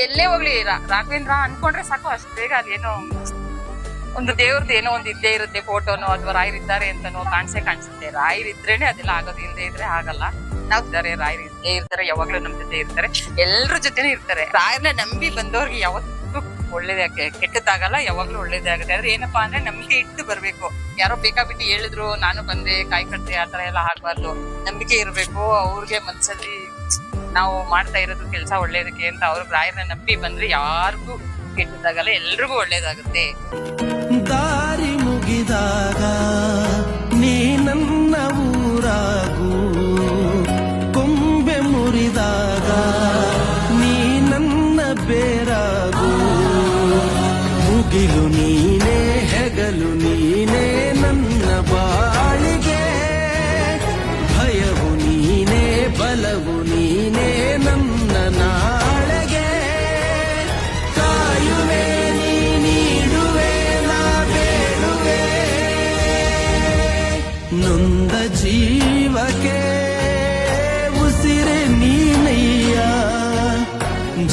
ಎಲ್ಲೇ ಹೋಗ್ಲಿ ರಾಘವೇಂದ್ರ ಅನ್ಕೊಂಡ್ರೆ ಸಾಕು ಅಷ್ಟು ಬೇಗ ಅದೇನೋ ಒಂದು ದೇವ್ರದ್ದು ಏನೋ ಒಂದು ಇದ್ದೇ ಇರುತ್ತೆ, ಫೋಟೋನೋ ಅಥವಾ ರಾಯರಿದ್ದಾರೆ ಅಂತನೋ ಕಾಣಿಸುತ್ತೆ. ರಾಯರಿದ್ರೇನೆ ಅದೆಲ್ಲ ಆಗೋದು, ಇಲ್ಲದೆ ಇದ್ರೆ ಆಗಲ್ಲ. ನಾವ್ ಇದ್ದಾರೆ, ರಾಯರ್ ಇದ್ದೇ ಇರ್ತಾರೆ, ಯಾವಾಗ್ಲೂ ನಮ್ ಜೊತೆ ಇರ್ತಾರೆ, ಎಲ್ರ ಜೊತೆನೂ ಇರ್ತಾರೆ. ರಾಯರ್ನ ನಂಬಿ ಬಂದವ್ರಿಗೆ ಯಾವತ್ತೂ ಒಳ್ಳೇದೇ, ಕೆಟ್ಟದಾಗಲ್ಲ, ಯಾವಾಗ್ಲೂ ಒಳ್ಳೇದೇ ಆಗುತ್ತೆ. ಆದ್ರೆ ಏನಪ್ಪಾ ಅಂದ್ರೆ ನಂಬಿಕೆ ಇಟ್ಟು ಬರ್ಬೇಕು. ಯಾರೋ ಬೇಕಾಬಿಟ್ಟು ಹೇಳಿದ್ರು ನಾನು ಬಂದೆ ಕಾಯಿ ಕಟ್ಟೆ ಆತರ ಎಲ್ಲ ಆಗ್ಬಾರ್ದು. ನಂಬಿಕೆ ಇರ್ಬೇಕು ಅವ್ರಿಗೆ ಮನ್ಸಲ್ಲಿ, ನಾವು ಮಾಡ್ತಾ ಇರೋದು ಕೆಲಸ ಒಳ್ಳೇದಕ್ಕೆ ಅಂತ ಅವ್ರಿಗೆ ರಾಯರ್ನ ನಂಬಿ ಬಂದ್ರೆ ಯಾರಿಗೂ ಕೆಟ್ಟದಾಗಲ್ಲ, ಎಲ್ರಿಗೂ ಒಳ್ಳೇದಾಗುತ್ತೆ. ದಾರಿ ಮುಗಿದಾಗ ನೀ ನನ್ನ ಊರಾಗು, ಕೊಂಬೆ ಮುರಿದಾಗ ನೀ ನನ್ನ ಬೇರಾಗು. ಮುಗಿಲು ನೀನೇ, ಹೆಗಲು ನೀನೇ ನನ್ನ ಬಾಳಿಗೆ, ಭಯವು ನೀನೇ, ಬಲವು ನೀನೇ ನನ್ನ ನಾಳೆಗೆ. ಕಾಯುವೆ ನೀ ನೀಡುವೆ ನಾ ಬೇಡುವೆ, ನೊಂದ ಜೀವಕ್ಕೆ ಉಸಿರೆ ನೀನಯ್ಯ,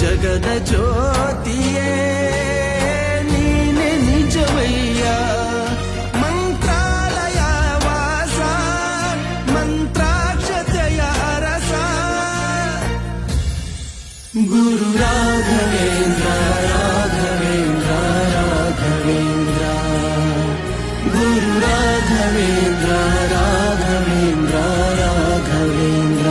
ಜಗದ ಜ್ಯೋತಿಯೇ ನೀನೆ ನಿಜವಯ್ಯ. ಮಂತ್ರಾಲಯ ವಾಸ, ಮಂತ್ರಾಕ್ಷತೆಯ ಅರಸ, ಗುರು ರಾಘವೇಂದ್ರ ರಾಘವೇಂದ್ರ ರಾಘವೇಂದ್ರ, ಗುರು ರಾಘವೇಂದ್ರ ರಾಘವೇಂದ್ರ ರಾಘವೇಂದ್ರ.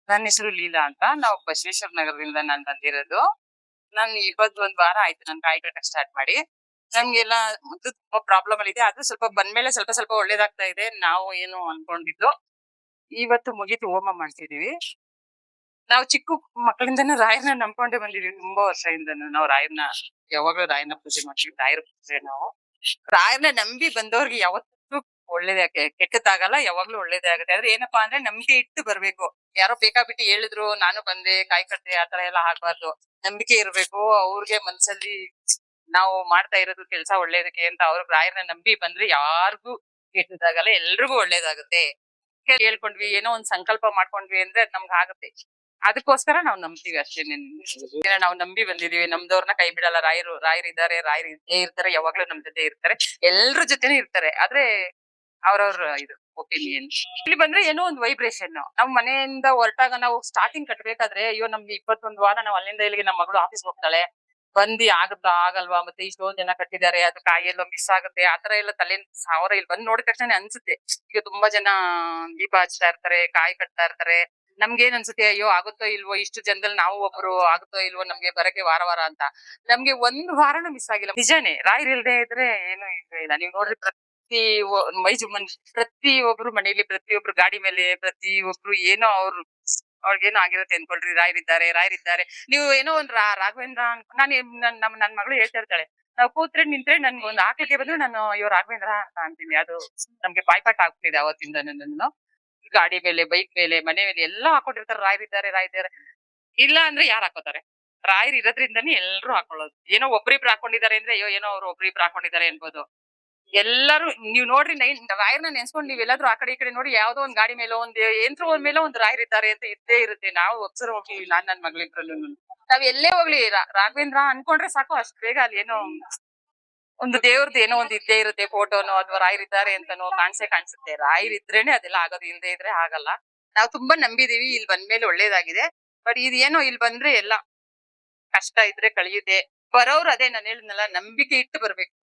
ನನ್ನ ಹೆಸರು ಲೀಲಾ ಅಂತ. ನಾವು ಬಸವೇಶ್ವರ ನಗರದಿಂದ ನಾನು ಬಂದಿರೋದು. ನಾನು ಇವತ್ತು ಒಂದ್ ವಾರ ಆಯ್ತು ನಾನು ಕಾಯಿ ಕಟ್ಟಕ್ ಸ್ಟಾರ್ಟ್ ಮಾಡಿ. ನಮ್ಗೆಲ್ಲ ಮೊದ್ಲು ತುಂಬಾ ಪ್ರಾಬ್ಲಮ್ ಅಲ್ಲಿ ಇದೆ, ಆದ್ರೂ ಸ್ವಲ್ಪ ಬಂದ್ಮೇಲೆ ಸ್ವಲ್ಪ ಸ್ವಲ್ಪ ಒಳ್ಳೇದಾಗ್ತಾ ಇದೆ. ನಾವು ಏನು ಅನ್ಕೊಂಡಿದ್ದು ಇವತ್ತು ಮುಗೀತು, ಹೋಮ ಮಾಡ್ತಿದೀವಿ. ನಾವು ಚಿಕ್ಕ ಮಕ್ಕಳಿಂದನೂ ರಾಯರ್ನ ನಂಬ್ಕೊಂಡೇ ಬಂದಿದೀವಿ, ತುಂಬಾ ವರ್ಷದಿಂದನೂ. ನಾವು ಯಾವಾಗ್ಲೂ ರಾಯರ್ನ ಪೂಜೆ ಮಾಡ್ತೀವಿ, ರಾಯರ ಪೂಜೆ ನಾವು. ರಾಯರ್ನ ನಂಬಿ ಬಂದವ್ರಿಗೆ ಯಾವತ್ತೂ ಒಳ್ಳೇದೇ, ಕೆಟ್ಟದಾಗಲ್ಲ, ಯಾವಾಗ್ಲೂ ಒಳ್ಳೇದೇ ಆಗುತ್ತೆ. ಆದ್ರೆ ಏನಪ್ಪಾ ಅಂದ್ರೆ ನಂಬಿಕೆ ಇಟ್ಟು ಬರ್ಬೇಕು. ಯಾರೋ ಬೇಕಾಬಿಟ್ಟು ಹೇಳಿದ್ರು ನಾನು ಬಂದೆ ಕಾಯಿ ಕಟ್ಟೆ ಆತರ ಎಲ್ಲ ಆಗ್ಬಾರ್ದು. ನಂಬಿಕೆ ಇರ್ಬೇಕು ಅವ್ರಿಗೆ ಮನ್ಸಲ್ಲಿ, ನಾವು ಮಾಡ್ತಾ ಇರೋದು ಕೆಲಸ ಒಳ್ಳೇದಕ್ಕೆ ಅಂತ ಅವ್ರಿಗೆ ರಾಯರ್ನ ನಂಬಿ ಬಂದ್ರೆ ಯಾರಿಗೂ ಕೆಟ್ಟದಾಗಲ್ಲ, ಎಲ್ರಿಗೂ ಒಳ್ಳೇದಾಗುತ್ತೆ. ಹೇಳ್ಕೊಂಡ್ವಿ, ಏನೋ ಒಂದ್ ಸಂಕಲ್ಪ ಮಾಡ್ಕೊಂಡ್ವಿ ಅಂದ್ರೆ ಅದ್ ನಮ್ಗೆ ಆಗುತ್ತೆ. ಅದಕ್ಕೋಸ್ಕರ ನಾವು ನಂಬ್ತೀವಿ ಅಷ್ಟೇ. ನಾವು ನಂಬಿ ಬಂದಿದೀವಿ, ನಮ್ದವ್ರನ್ನ ಕೈ ಬಿಡಲ್ಲ. ರಾಯರ್ ಇದ್ದಾರೆ, ರಾಯರ್ ಇದ್ದೇ ಇರ್ತಾರೆ, ಯಾವಾಗ್ಲೂ ನಮ್ ಜೊತೆ ಇರ್ತಾರೆ, ಎಲ್ರ ಜೊತೆನೂ ಇರ್ತಾರೆ. ಆದ್ರೆ ಅವ್ರವ್ರ ಇದು ಒಪಿನಿಯನ್. ಇಲ್ಲಿ ಬಂದ್ರೆ ಏನೋ ಒಂದು ವೈಬ್ರೇಷನ್. ನಾವ್ ಮನೆಯಿಂದ ಹೊರಟಾಗ ನಾವು ಸ್ಟಾರ್ಟಿಂಗ್ ಕಟ್ಬೇಕಾದ್ರೆ ಅಯ್ಯೋ ನಮ್ಗೆ 21 ವಾರ ನಾವ್ ಅಲ್ಲಿಂದ ಇಲ್ಲಿಗೆ ನಮ್ಮ ಮಗಳು ಆಫೀಸ್ ಹೋಗ್ತಾಳೆ, ಬಂದಿ ಆಗುತ್ತಾ ಆಗಲ್ವಾ, ಮತ್ತೆ ಇಷ್ಟೊಂದ್ ಜನ ಕಟ್ಟಿದ್ದಾರೆ, ಅದು ಕಾಯೆಲ್ಲೋ ಮಿಸ್ ಆಗುತ್ತೆ, ಆತರ ಎಲ್ಲ ತಲೆ ಸಾವಿರ. ಇಲ್ಲಿ ಬಂದ್ ನೋಡಿದ ತಕ್ಷಣ ಅನ್ಸುತ್ತೆ. ಈಗ ತುಂಬಾ ಜನ ದೀಪ ಹಚ್ತಾ ಇರ್ತಾರೆ, ಕಾಯಿ ಕಟ್ತಾ ಇರ್ತಾರೆ. ನಮ್ಗೇನ್ ಅನ್ಸುತ್ತೆ, ಅಯ್ಯೋ ಆಗುತ್ತೋ ಇಲ್ವೋ, ಇಷ್ಟು ಜನದಲ್ಲಿ ನಾವು ಒಬ್ರು ಆಗುತ್ತೋ ಇಲ್ವೋ ನಮ್ಗೆ ಬರಕ್ಕೆ ವಾರ ವಾರ ಅಂತ. ನಮ್ಗೆ ಒಂದ್ ವಾರನೂ ಮಿಸ್ ಆಗಿಲ್ಲ. ನಿಜಾನೇ, ರಾಯರ್ ಇಲ್ದೇ ಇದ್ರೆ ಏನು ಇಲ್ಲ. ನೀವ್ ನೋಡ್ರಿ, ಪ್ರತಿ ಒಬ್ರು ಮನೇಲಿ, ಪ್ರತಿಯೊಬ್ರು ಗಾಡಿ ಮೇಲೆ, ಪ್ರತಿಯೊಬ್ರು ಏನೋ ಅವ್ರಿಗೇನೋ ಆಗಿರುತ್ತೆ ಅನ್ಕೊಳ್ರಿ, ರಾಯರಿದ್ದಾರೆ. ನೀವು ಏನೋ ಒಂದ್ ರಾಘವೇಂದ್ರ ನನ್ ಮಗಳು ಹೇಳ್ತಾ ಇರ್ತಾಳೆ, ನಾವು ಕೂತ್ರೆ ನಿಂತ್ರೆ ನನ್ಗೆ ಒಂದ್ ಆಕಳಿಕೆ ಬಂದ್ರೆ ನಾನು ಅಯ್ಯೋ ರಾಘವೇಂದ್ರ ಅಂತ ಅಂತೀನಿ. ಅದು ನಮ್ಗೆ ಬಾಯ್ಪಾಠ ಆಗ್ತಿದೆ ಅವತ್ತಿಂದ. ನನ್ನ ಗಾಡಿ ಮೇಲೆ, ಬೈಕ್ ಮೇಲೆ, ಮನೆ ಮೇಲೆ ಎಲ್ಲಾ ಹಾಕೊಂಡಿರ್ತಾರೆ, ರಾಯರಿದ್ದಾರೆ. ಇಲ್ಲ ಅಂದ್ರೆ ಯಾರು ಹಾಕೋತಾರೆ? ರಾಯರ್ ಇರೋದ್ರಿಂದಾನೇ ಎಲ್ರು ಹಾಕೊಳ್ಳೋದು. ಏನೋ ಒಬ್ರಿಬ್ರು ಹಾಕೊಂಡಿದ್ದಾರೆ ಅಂದ್ರೆ ಅಯ್ಯೋ ಏನೋ ಅವ್ರು ಒಬ್ರಿಬ್ರು ಹಾಕೊಂಡಿದ್ದಾರೆ ಅನ್ಬೋದು. ಎಲ್ಲರೂ ನೀವ್ ನೋಡ್ರಿ, ರಾಯರ್ನ ನೆನ್ಸ್ಕೊಂಡ್ ನೀವ್ ಎಲ್ಲಾದ್ರೂ ಆ ಕಡೆ ಈ ಕಡೆ ನೋಡಿ, ಯಾವ್ದೋ ಒಂದ್ ಗಾಡಿ ಮೇಲೆ ಒಂದ್ ಯಂತ್ರ ಮೇಲೆ ಒಂದು ರಾಯರ್ ಇದ್ದಾರೆ ಅಂತ ಇದ್ದೇ ಇರುತ್ತೆ. ನಾವು ಒಬ್ಸರ್ವ್ ಹೋಗ್ತೀವಿ, ನನ್ ಮಗಳಿಬ್ರಲ್ಲೂ. ನಾವ್ ಎಲ್ಲೇ ಹೋಗ್ಲಿ ರಾಘವೇಂದ್ರ ಅನ್ಕೊಂಡ್ರೆ ಸಾಕು ಅಷ್ಟು ಬೇಗ ಅಲ್ಲಿ ಏನೋ ಒಂದು ದೇವ್ರದ್ದು ಏನೋ ಒಂದ್ ಇದ್ದೇ ಇರುತ್ತೆ, ಫೋಟೋನೋ ಅಥವಾ ರಾಯರಿದ್ದಾರೆ ಅಂತನೋ ಕಾಣಿಸುತ್ತೆ. ರಾಯರ್ ಇದ್ರೇನೆ ಅದೆಲ್ಲ ಆಗೋದು, ಇಲ್ಲದೆ ಇದ್ರೆ ಆಗಲ್ಲ. ನಾವು ತುಂಬಾ ನಂಬಿದೀವಿ, ಇಲ್ಲಿ ಬಂದ್ಮೇಲೆ ಒಳ್ಳೇದಾಗಿದೆ. ಬಟ್ ಇದೇನೋ ಇಲ್ಲಿ ಬಂದ್ರೆ ಎಲ್ಲ ಕಷ್ಟ ಇದ್ರೆ ಕಳಿಯುತ್ತೆ. ಬರೋರು ಅದೇ ನಾನು ಹೇಳಿದ್ನಲ್ಲ, ನಂಬಿಕೆ ಇಟ್ಟು ಬರ್ಬೇಕು.